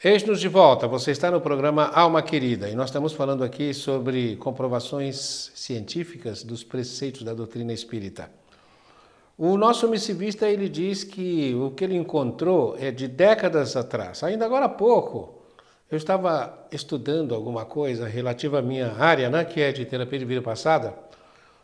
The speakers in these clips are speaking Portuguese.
Eis-nos de volta, você está no programa Alma Querida e nós estamos falando aqui sobre comprovações científicas dos preceitos da doutrina espírita. O nosso missivista, ele diz que o que ele encontrou é de décadas atrás. Ainda agora há pouco, eu estava estudando alguma coisa relativa à minha área, né, que é de terapia de vida passada,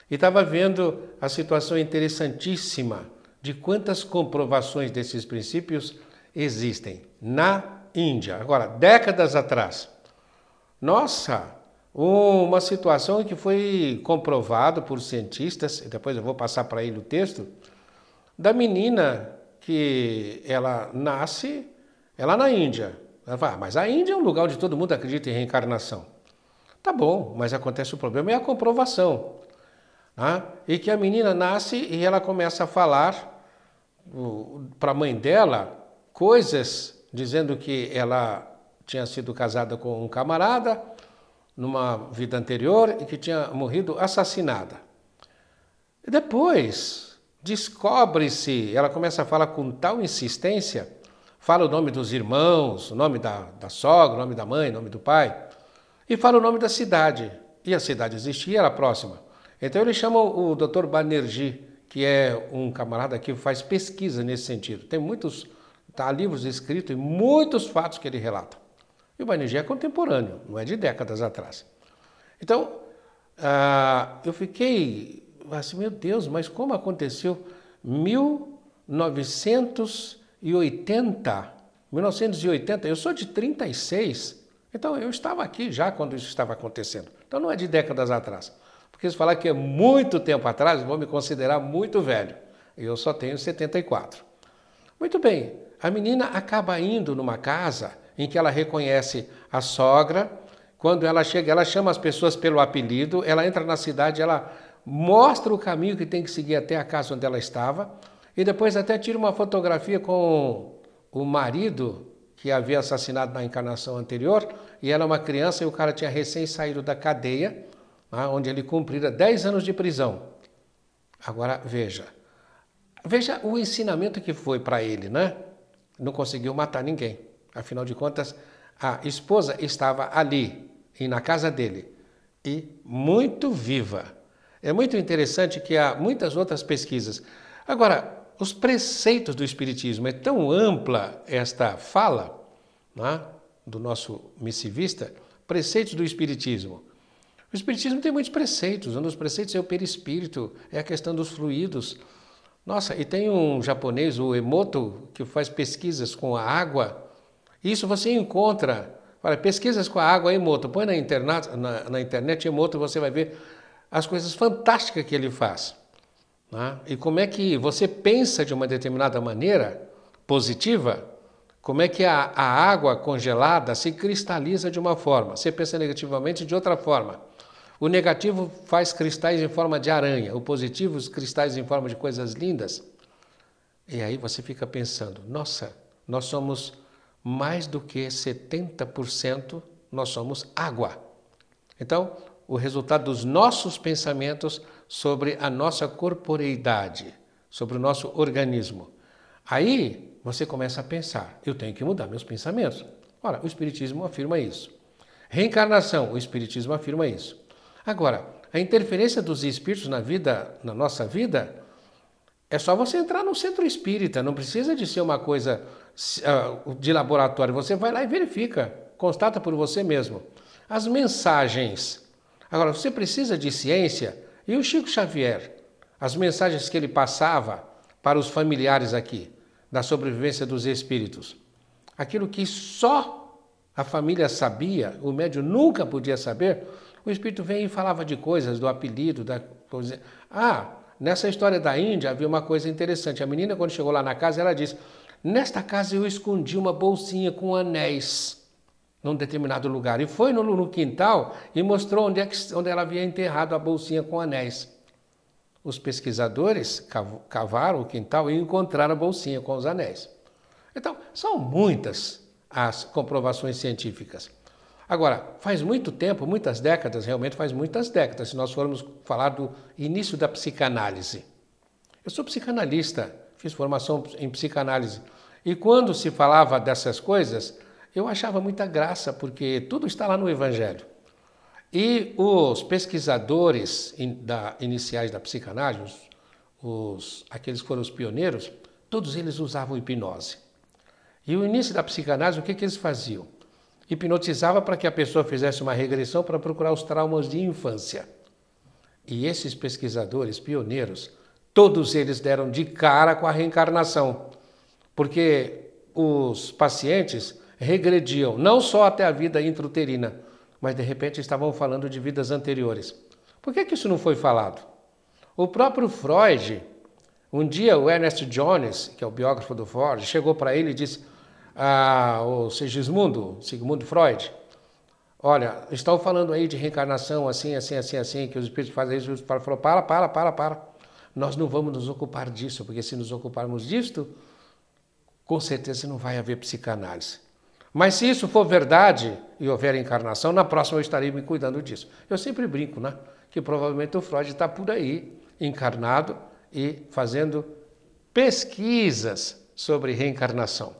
e estava vendo a situação interessantíssima de quantas comprovações desses princípios existem na Índia. Agora, décadas atrás. Nossa, uma situação que foi comprovado por cientistas, e depois eu vou passar para ele o texto, da menina que ela nasce, ela na Índia. Ela fala, mas a Índia é um lugar onde todo mundo acredita em reencarnação. Tá bom, mas acontece o problema, é a comprovação. Né? E que a menina nasce e ela começa a falar para a mãe dela coisas dizendo que ela tinha sido casada com um camarada numa vida anterior e que tinha morrido assassinada. E depois descobre-se, ela começa a falar com tal insistência, fala o nome dos irmãos, o nome da sogra, o nome da mãe, o nome do pai, e fala o nome da cidade. E a cidade existia, era próxima. Então ele chama o Dr. Banerjee, que é um camarada que faz pesquisa nesse sentido. Tem muitos livros escritos e muitos fatos que ele relata. E o Banerjee é contemporâneo, não é de décadas atrás. Então, eu fiquei assim, meu Deus, mas como aconteceu 1980, eu sou de 36, então eu estava aqui já quando isso estava acontecendo. Então não é de décadas atrás. Porque se falar que é muito tempo atrás, vão me considerar muito velho. Eu só tenho 74. Muito bem, a menina acaba indo numa casa em que ela reconhece a sogra. Quando ela chega, ela chama as pessoas pelo apelido, ela entra na cidade, ela mostra o caminho que tem que seguir até a casa onde ela estava e depois até tira uma fotografia com o marido que havia assassinado na encarnação anterior e ela é uma criança e o cara tinha recém saído da cadeia, onde ele cumprira 10 anos de prisão. Agora, veja o ensinamento que foi para ele, né? Não conseguiu matar ninguém. Afinal de contas, a esposa estava ali, e na casa dele, e muito viva. É muito interessante que há muitas outras pesquisas. Agora, os preceitos do Espiritismo, é tão ampla esta fala, né, do nosso missivista, preceitos do Espiritismo. O Espiritismo tem muitos preceitos, um dos preceitos é o perispírito, é a questão dos fluidos. Nossa, e tem um japonês, o Emoto, que faz pesquisas com a água. Isso você encontra, olha, pesquisas com a água, Emoto, põe na internet Emoto, você vai ver as coisas fantásticas que ele faz. Né? E como é que você pensa de uma determinada maneira positiva, como é que a água congelada se cristaliza de uma forma, você pensa negativamente de outra forma. O negativo faz cristais em forma de aranha, o positivo, os cristais em forma de coisas lindas. E aí você fica pensando, nossa, nós somos mais do que 70%, nós somos água. Então, o resultado dos nossos pensamentos sobre a nossa corporeidade, sobre o nosso organismo. Aí você começa a pensar, eu tenho que mudar meus pensamentos. Ora, o Espiritismo afirma isso. Reencarnação, o Espiritismo afirma isso. Agora, a interferência dos espíritos na nossa vida, é só você entrar no centro espírita, não precisa de ser uma coisa de laboratório. Você vai lá e verifica, constata por você mesmo. As mensagens. Agora, você precisa de ciência. E o Chico Xavier, as mensagens que ele passava para os familiares aqui, da sobrevivência dos espíritos. Aquilo que só a família sabia, o médium nunca podia saber, o espírito veio e falava de coisas, do apelido, da coisa. Nessa história da Índia havia uma coisa interessante. A menina, quando chegou lá na casa, ela disse, nesta casa eu escondi uma bolsinha com anéis num determinado lugar. E foi no quintal e mostrou onde ela havia enterrado a bolsinha com anéis. Os pesquisadores cavaram o quintal e encontraram a bolsinha com os anéis. Então, são muitas as comprovações científicas. Agora, faz muito tempo, muitas décadas, realmente faz muitas décadas, se nós formos falar do início da psicanálise. Eu sou psicanalista, fiz formação em psicanálise. E quando se falava dessas coisas, eu achava muita graça, porque tudo está lá no Evangelho. E os pesquisadores iniciais da psicanálise, aqueles que foram os pioneiros, todos eles usavam hipnose. E o início da psicanálise, o que eles faziam? Hipnotizava para que a pessoa fizesse uma regressão para procurar os traumas de infância. E esses pesquisadores pioneiros, todos eles deram de cara com a reencarnação, porque os pacientes regrediam não só até a vida intrauterina, mas de repente estavam falando de vidas anteriores. Por que isso não foi falado? O próprio Freud, um dia o Ernest Jones, que é o biógrafo do Freud, chegou para ele e disse: o Sigmund Freud, olha, estão falando aí de reencarnação assim, que os espíritos fazem isso. Ele falou: para. Nós não vamos nos ocupar disso, porque se nos ocuparmos disto, com certeza não vai haver psicanálise. Mas se isso for verdade e houver encarnação, na próxima eu estarei me cuidando disso. Eu sempre brinco, né? Que provavelmente o Freud está por aí, encarnado e fazendo pesquisas sobre reencarnação.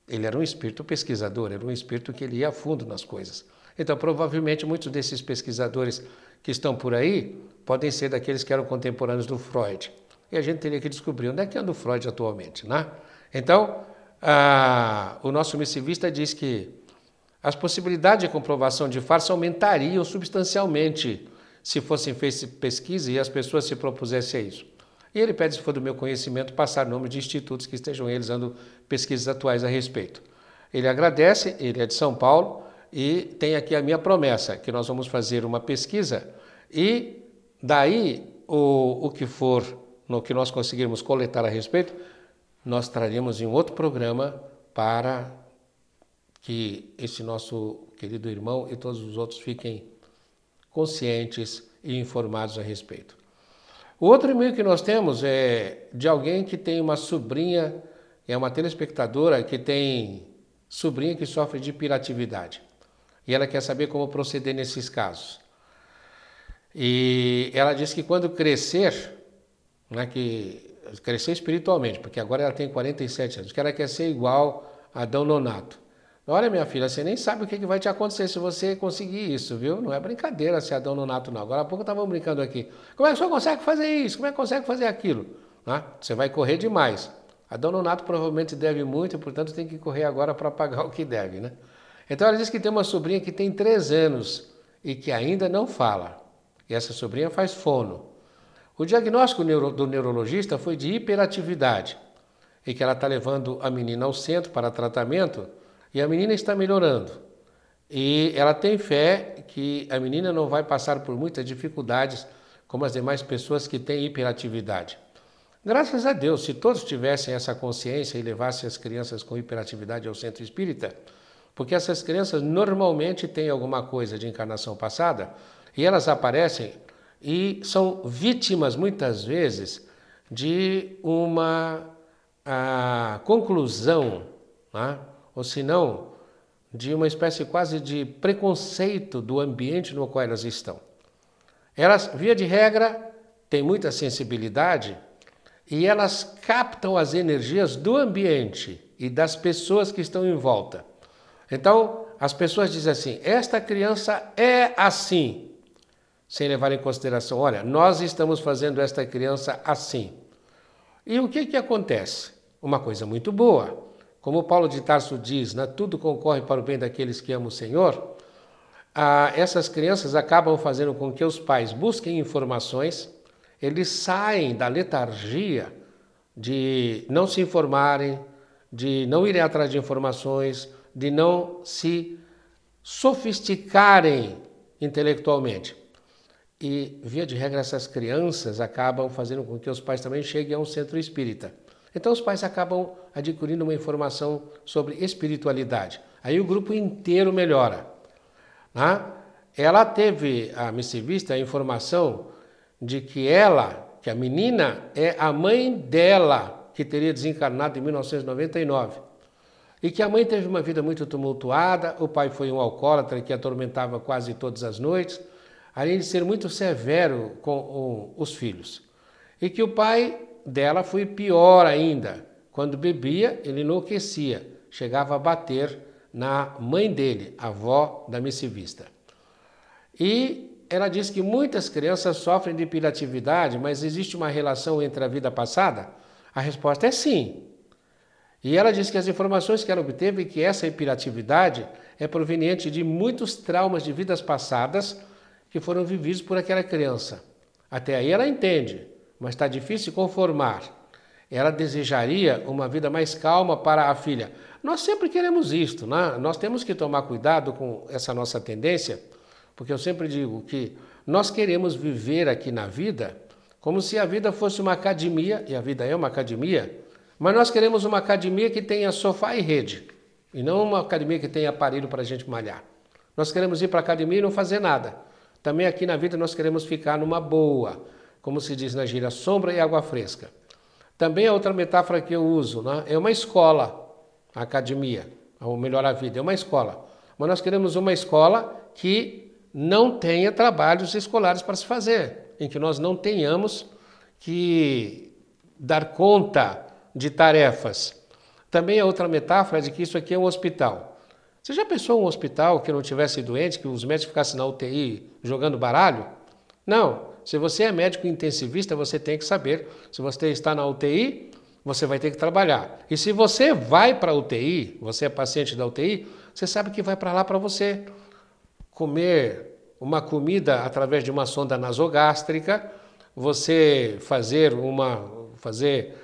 Ele era um espírito pesquisador, era um espírito que ele ia a fundo nas coisas. Então, provavelmente, muitos desses pesquisadores que estão por aí podem ser daqueles que eram contemporâneos do Freud. E a gente teria que descobrir onde é que anda o Freud atualmente, né? Então, o nosso missivista diz que as possibilidades de comprovação de farsa aumentariam substancialmente se fossem feitas pesquisas e as pessoas se propusessem a isso. E ele pede, se for do meu conhecimento, passar nome de institutos que estejam realizando pesquisas atuais a respeito. Ele agradece, ele é de São Paulo, e tem aqui a minha promessa, que nós vamos fazer uma pesquisa e daí o que for, no que nós conseguirmos coletar a respeito, nós traremos em outro programa para que esse nosso querido irmão e todos os outros fiquem conscientes e informados a respeito. O outro e-mail que nós temos é de alguém que tem uma sobrinha, é uma telespectadora que tem sobrinha que sofre de hiperatividade. E ela quer saber como proceder nesses casos. E ela diz que quando crescer, né, que crescer espiritualmente, porque agora ela tem 47 anos, que ela quer ser igual a Adão Nonato. Olha, minha filha, você nem sabe o que vai te acontecer se você conseguir isso, viu? Não é brincadeira ser Adão Nonato, não. Agora há pouco estavam brincando aqui. Como é que o senhor consegue fazer isso? Como é que consegue fazer aquilo? Né? Você vai correr demais. Adão Nonato provavelmente deve muito e, portanto, tem que correr agora para pagar o que deve, né? Então ela diz que tem uma sobrinha que tem 3 anos e que ainda não fala. E essa sobrinha faz fono. O diagnóstico do neurologista foi de hiperatividade e que ela está levando a menina ao centro para tratamento e a menina está melhorando. E ela tem fé que a menina não vai passar por muitas dificuldades como as demais pessoas que têm hiperatividade. Graças a Deus, se todos tivessem essa consciência e levassem as crianças com hiperatividade ao centro espírita, porque essas crianças normalmente têm alguma coisa de encarnação passada e elas aparecem e são vítimas, muitas vezes, de uma conclusão, né? Ou se não, de uma espécie quase de preconceito do ambiente no qual elas estão. Elas, via de regra, têm muita sensibilidade e elas captam as energias do ambiente e das pessoas que estão em volta. Então, as pessoas dizem assim, esta criança é assim, sem levar em consideração, olha, nós estamos fazendo esta criança assim. E o que acontece? Uma coisa muito boa. Como Paulo de Tarso diz, né, tudo concorre para o bem daqueles que amam o Senhor, essas crianças acabam fazendo com que os pais busquem informações, eles saem da letargia de não se informarem, de não irem atrás de informações, de não se sofisticarem intelectualmente. E, via de regra, essas crianças acabam fazendo com que os pais também cheguem a um centro espírita. Então, os pais acabam adquirindo uma informação sobre espiritualidade. Aí o grupo inteiro melhora. Né? Ela teve, a missivista, a informação de que a menina é a mãe dela, que teria desencarnado em 1999. E que a mãe teve uma vida muito tumultuada, o pai foi um alcoólatra que atormentava quase todas as noites, além de ser muito severo com os filhos. E que o pai dela foi pior ainda. Quando bebia, ele enlouquecia, chegava a bater na mãe dele, a avó da missivista. E ela diz que muitas crianças sofrem de hiperatividade, mas existe uma relação entre a vida passada? A resposta é sim. E ela diz que as informações que ela obteve que essa hiperatividade é proveniente de muitos traumas de vidas passadas que foram vividos por aquela criança. Até aí ela entende, mas está difícil conformar. Ela desejaria uma vida mais calma para a filha. Nós sempre queremos isto, né? Nós temos que tomar cuidado com essa nossa tendência, porque eu sempre digo que nós queremos viver aqui na vida como se a vida fosse uma academia, e a vida é uma academia, mas nós queremos uma academia que tenha sofá e rede, e não uma academia que tenha aparelho para a gente malhar. Nós queremos ir para a academia e não fazer nada. Também aqui na vida nós queremos ficar numa boa, como se diz na gíria, sombra e água fresca. Também a outra metáfora que eu uso, né, é uma escola, a academia, ou melhor, a vida, é uma escola. Mas nós queremos uma escola que não tenha trabalhos escolares para se fazer, em que nós não tenhamos que dar conta de tarefas. Também a outra metáfora é de que isso aqui é um hospital. Você já pensou um hospital que não tivesse doente, que os médicos ficassem na UTI jogando baralho? Não. Se você é médico intensivista, você tem que saber. Se você está na UTI, você vai ter que trabalhar. E se você vai para a UTI, você é paciente da UTI, você sabe que vai para lá para você comer uma comida através de uma sonda nasogástrica, você fazer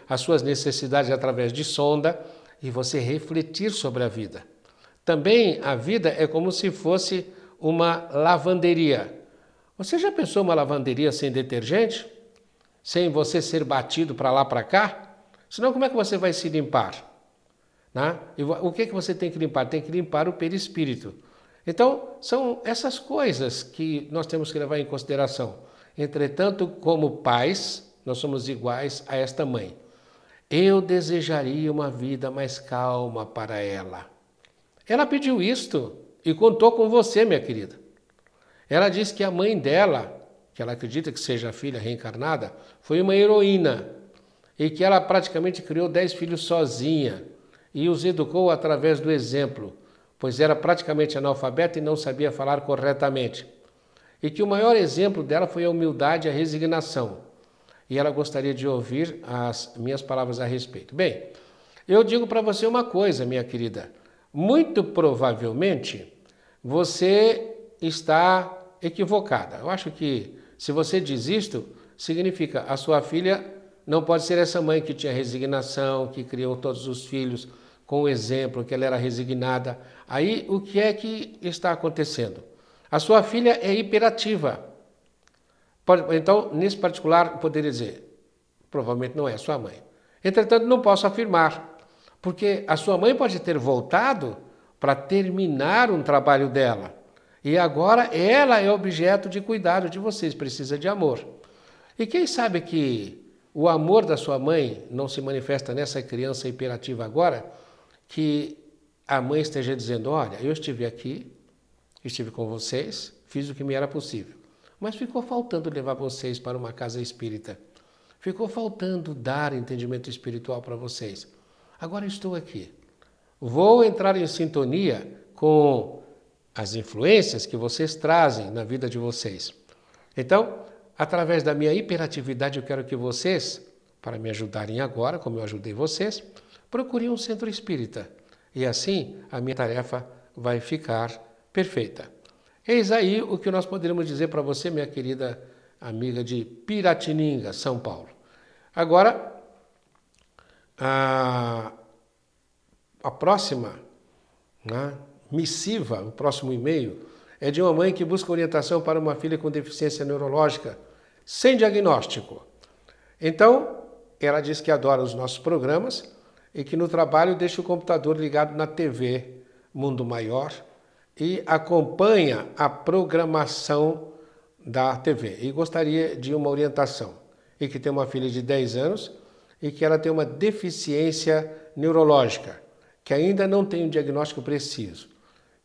as suas necessidades através de sonda e você refletir sobre a vida. Também a vida é como se fosse uma lavanderia. Você já pensou uma lavanderia sem detergente? Sem você ser batido para lá para cá? Senão como é que você vai se limpar? Né? E o que você tem que limpar? Tem que limpar o perispírito. Então, são essas coisas que nós temos que levar em consideração. Entretanto, como pais, nós somos iguais a esta mãe. Eu desejaria uma vida mais calma para ela. Ela pediu isto e contou com você, minha querida. Ela disse que a mãe dela, que ela acredita que seja a filha reencarnada, foi uma heroína e que ela praticamente criou 10 filhos sozinha e os educou através do exemplo, pois era praticamente analfabeta e não sabia falar corretamente. E que o maior exemplo dela foi a humildade e a resignação. E ela gostaria de ouvir as minhas palavras a respeito. Bem, eu digo para você uma coisa, minha querida. Muito provavelmente você está equivocada. Eu acho que se você diz isto, significa a sua filha não pode ser essa mãe que tinha resignação, que criou todos os filhos com o exemplo, que ela era resignada. Aí o que é que está acontecendo? A sua filha é hiperativa. Então, nesse particular, poderia dizer, provavelmente não é a sua mãe. Entretanto, não posso afirmar, porque a sua mãe pode ter voltado para terminar um trabalho dela. E agora ela é objeto de cuidado de vocês, precisa de amor. E quem sabe que o amor da sua mãe não se manifesta nessa criança hiperativa agora, que a mãe esteja dizendo, olha, eu estive aqui, estive com vocês, fiz o que me era possível. Mas ficou faltando levar vocês para uma casa espírita. Ficou faltando dar entendimento espiritual para vocês. Agora estou aqui. Vou entrar em sintonia com as influências que vocês trazem na vida de vocês. Então, através da minha hiperatividade, eu quero que vocês, para me ajudarem agora, como eu ajudei vocês, procurem um centro espírita. E assim, a minha tarefa vai ficar perfeita. Eis aí o que nós poderíamos dizer para você, minha querida amiga de Piratininga, São Paulo. Agora, a próxima missiva, o próximo e-mail, é de uma mãe que busca orientação para uma filha com deficiência neurológica, sem diagnóstico. Então, ela diz que adora os nossos programas e que no trabalho deixa o computador ligado na TV Mundo Maior, e acompanha a programação da TV e gostaria de uma orientação. E que tem uma filha de 10 anos e que ela tem uma deficiência neurológica, que ainda não tem um diagnóstico preciso,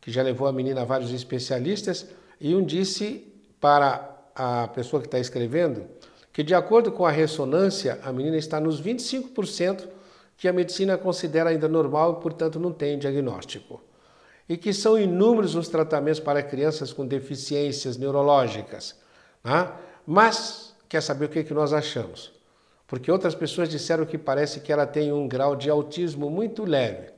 que já levou a menina a vários especialistas e disse para a pessoa que está escrevendo que, de acordo com a ressonância, a menina está nos 25% que a medicina considera ainda normal e, portanto, não tem diagnóstico. e que são inúmeros os tratamentos para crianças com deficiências neurológicas. Né? Mas, quer saber o que nós achamos? Porque outras pessoas disseram que parece que ela tem um grau de autismo muito leve.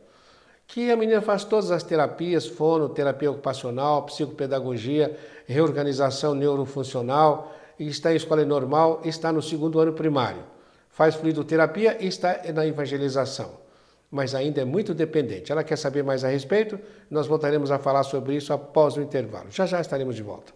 Que a menina faz todas as terapias, fono, terapia ocupacional, psicopedagogia, reorganização neurofuncional, e está em escola normal, está no 2º ano primário. Faz fluidoterapia e está na evangelização. Mas ainda é muito dependente. Ela quer saber mais a respeito? Nós voltaremos a falar sobre isso após o intervalo. Já já estaremos de volta.